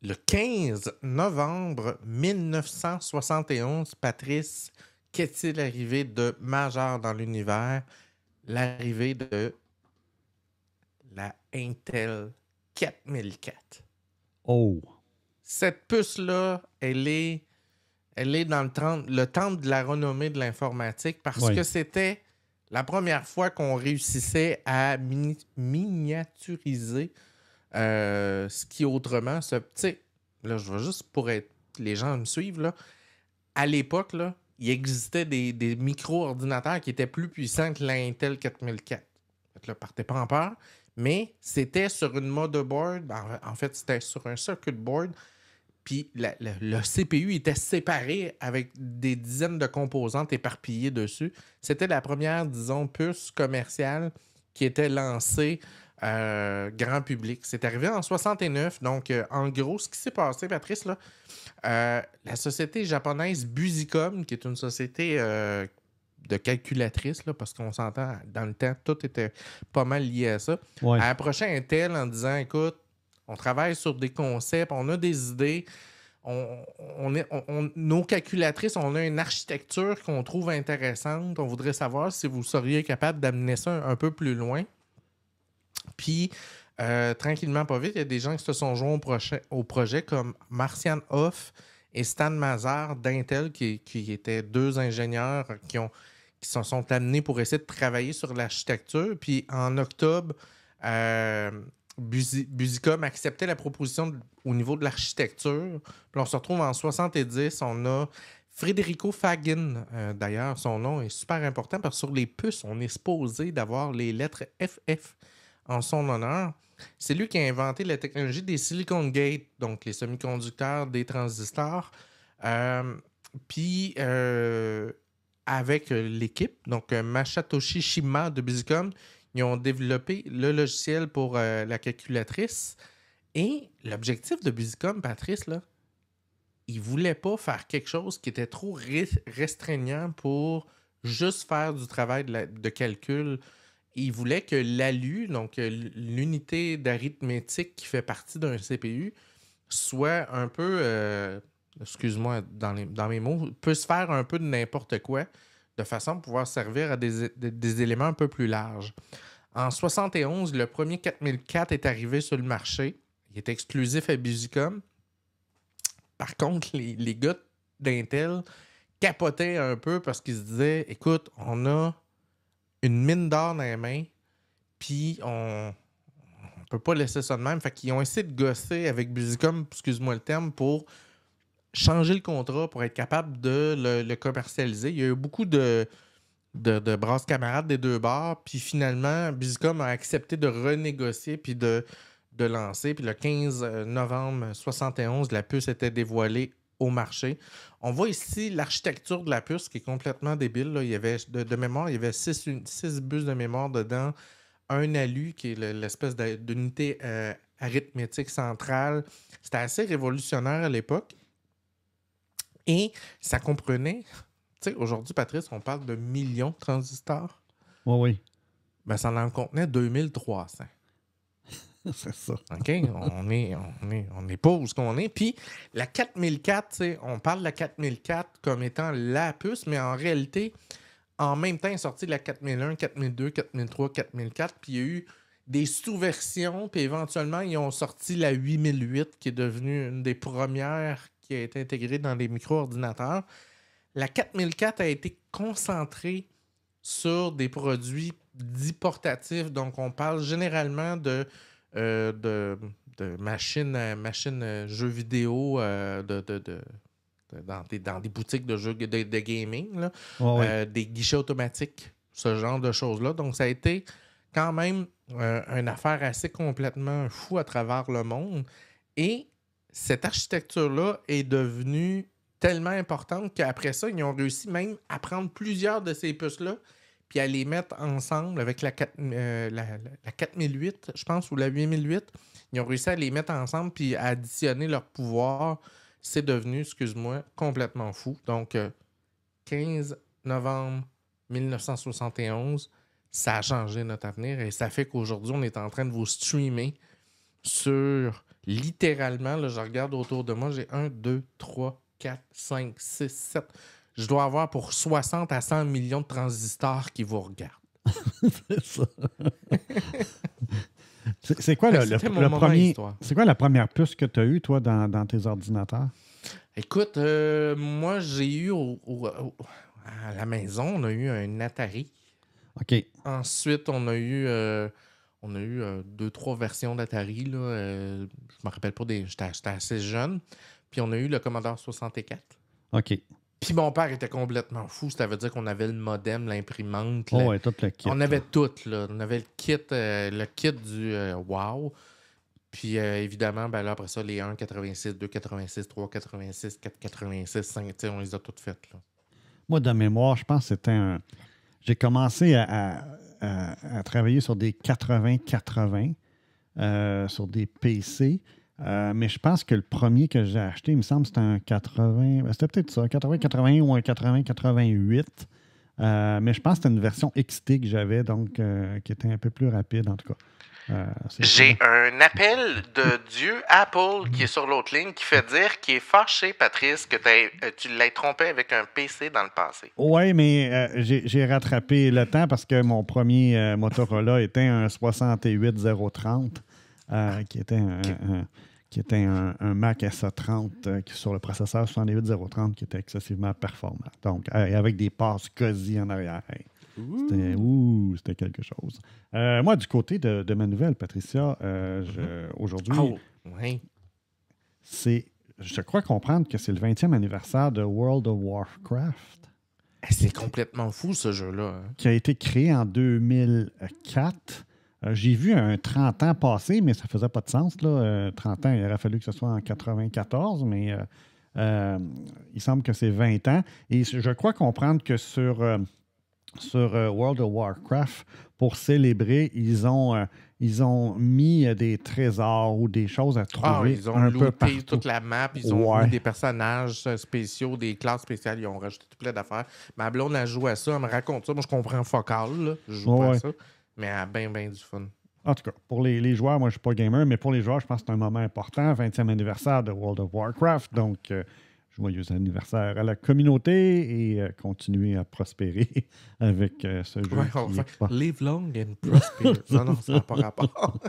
Le 15 novembre 1971, Patrice, qu'est-il arrivé de majeur dans l'univers? L'arrivée de la Intel 4004. Oh, Cette puce-là, elle est dans le temple de la renommée de l'informatique parce que oui. c'était la première fois qu'on réussissait à miniaturiser ce qui autrement tu sais, là, je vais juste pour être les gens me suivent, là. À l'époque, là, il existait des micro-ordinateurs qui étaient plus puissants que l'Intel 4004. Fait que là, partez pas en peur. Mais c'était sur une motherboard. En fait, c'était sur un circuit board. Puis le CPU était séparé avec des dizaines de composantes éparpillées dessus. C'était la première, disons, puce commerciale qui était lancée grand public. C'est arrivé en 69. Donc, en gros, ce qui s'est passé, Patrice, là, la société japonaise Busicom, qui est une société de calculatrices, là, parce qu'on s'entend, dans le temps, tout était pas mal lié à ça, Ouais. a approché Intel en disant, écoute, on travaille sur des concepts, on a des idées, nos calculatrices, on a une architecture qu'on trouve intéressante, on voudrait savoir si vous seriez capable d'amener ça un peu plus loin. Puis, tranquillement, pas vite, il y a des gens qui se sont joints au projet comme Marcian Hoff et Stan Mazar d'Intel, qui étaient deux ingénieurs qui se sont amenés pour essayer de travailler sur l'architecture. Puis, en octobre, Busicom acceptait la proposition au niveau de l'architecture. Puis, on se retrouve en 70, on a Federico Fagin, d'ailleurs, son nom est super important parce que sur les puces, on est supposé d'avoir les lettres FF en son honneur. C'est lui qui a inventé la technologie des Silicon Gate, donc les semi-conducteurs des transistors. Puis, avec l'équipe, donc Masatoshi Shima de Busicom, ils ont développé le logiciel pour la calculatrice. Et l'objectif de Busicom, Patrice, là, il voulait pas faire quelque chose qui était trop restreignant pour juste faire du travail de calcul. Il voulait que l'ALU, donc l'unité d'arithmétique qui fait partie d'un CPU, soit un peu, excuse-moi dans mes mots, puisse faire un peu de n'importe quoi, de façon à pouvoir servir à des éléments un peu plus larges. En 71, le premier 4004 est arrivé sur le marché. Il est exclusif à Busicom. Par contre, les gars d'Intel capotaient un peu parce qu'ils se disaient, écoute, on a une mine d'or dans les mains, puis on peut pas laisser ça de même. Fait qu'ils ont essayé de gosser avec Busicom, excuse-moi le terme, pour changer le contrat, pour être capable de le commercialiser. Il y a eu beaucoup de brasses camarades des deux bords, puis finalement, Busicom a accepté de renégocier puis de lancer. Puis le 15 novembre 71, la puce était dévoilée au marché. On voit ici l'architecture de la puce qui est complètement débile. Là. Il y avait, de mémoire, il y avait 6 bus de mémoire dedans, un ALU qui est l'espèce d'unité arithmétique centrale. C'était assez révolutionnaire à l'époque. Et ça comprenait, tu sais, aujourd'hui, Patrice, on parle de millions de transistors. Oui, oui. Ben, ça en contenait 2300. C'est ça. OK? On n'est pas où ce qu'on est. Puis la 4004, tu sais, on parle de la 4004 comme étant la puce, mais en réalité, en même temps, il est sorti de la 4001, 4002, 4003, 4004, puis il y a eu des sous-versions, puis éventuellement, ils ont sorti la 8008, qui est devenue une des premières qui a été intégrée dans les micro-ordinateurs. La 4004 a été concentrée sur des produits dits portatifs, donc on parle généralement euh, de, de machines jeux vidéo dans des boutiques de jeux de gaming, là, Oui, oui. des guichets automatiques, ce genre de choses-là. Donc, ça a été quand même une affaire assez complètement fou à travers le monde. Et cette architecture-là est devenue tellement importante qu'après ça, ils ont réussi même à prendre plusieurs de ces puces-là puis à les mettre ensemble avec la 4008, je pense, ou la 8008. Ils ont réussi à les mettre ensemble puis à additionner leur pouvoir. C'est devenu, excuse-moi, complètement fou. Donc, 15 novembre 1971, ça a changé notre avenir et ça fait qu'aujourd'hui, on est en train de vous streamer sur Littéralement, là, je regarde autour de moi, j'ai 1, 2, 3, 4, 5, 6, 7. Je dois avoir pour 60 à 100 millions de transistors qui vous regardent. C'est ça. C'est quoi C'était mon moment premier... histoire. C'est quoi la première puce que tu as eue, toi, dans tes ordinateurs? Écoute, moi, j'ai eu à la maison, on a eu un Atari. OK. Ensuite, on a eu 2-3 versions d'Atari. Là, je me rappelle pas j'étais assez jeune. Puis on a eu le Commodore 64. OK. Puis mon père était complètement fou. Ça veut dire qu'on avait le modem, l'imprimante. Oh, ouais, tout le kit. On avait tout. Là. On avait le kit du Wow. Puis évidemment, ben là, après ça, les 1,86, 2,86, 3,86, 4,86, 5, on les a toutes faites. Là. Moi, de mémoire, je pense que c'était un... J'ai commencé à travailler sur des 80-80, sur des PC. Mais je pense que le premier que j'ai acheté, il me semble, c'était un 80... C'était peut-être ça, 80-81 ou un 80-88. Mais je pense que c'était une version XT que j'avais, donc qui était un peu plus rapide, en tout cas. J'ai un appel de Dieu Apple qui est sur l'autre ligne qui fait dire qu'il est fâché, Patrice, que tu l'aies trompé avec un PC dans le passé. Oui, mais j'ai rattrapé le temps parce que mon premier Motorola était un 68030 qui était un Mac SA30 sur le processeur 68030 qui était excessivement performant. Donc, avec des passes COSI en arrière. C'était quelque chose. Moi, du côté de ma nouvelle, Patricia, aujourd'hui, je crois comprendre que c'est le 20e anniversaire de World of Warcraft. C'est complètement fou, ce jeu-là. Hein? Qui a été créé en 2004. J'ai vu un 30 ans passer, mais ça ne faisait pas de sens. Là. 30 ans, il aurait fallu que ce soit en 94, mais il semble que c'est 20 ans. Et je crois comprendre que sur World of Warcraft, pour célébrer, ils ont mis des trésors ou des choses à trouver ils ont un peu partout. looté toute la map, ils ont mis des personnages spéciaux, des classes spéciales, ils ont rajouté tout plein d'affaires. Ma blonde a joué à ça, elle me raconte ça. Moi, je comprends focal, là. Je joue pas à ça, mais elle a bien du fun. En tout cas, pour les joueurs, moi, je ne suis pas gamer, mais pour les joueurs, je pense que c'est un moment important, 20e anniversaire de World of Warcraft. Donc, joyeux anniversaire à la communauté et continuer à prospérer avec ce jeu. Live long and prosper. Non, ça n'a pas rapport.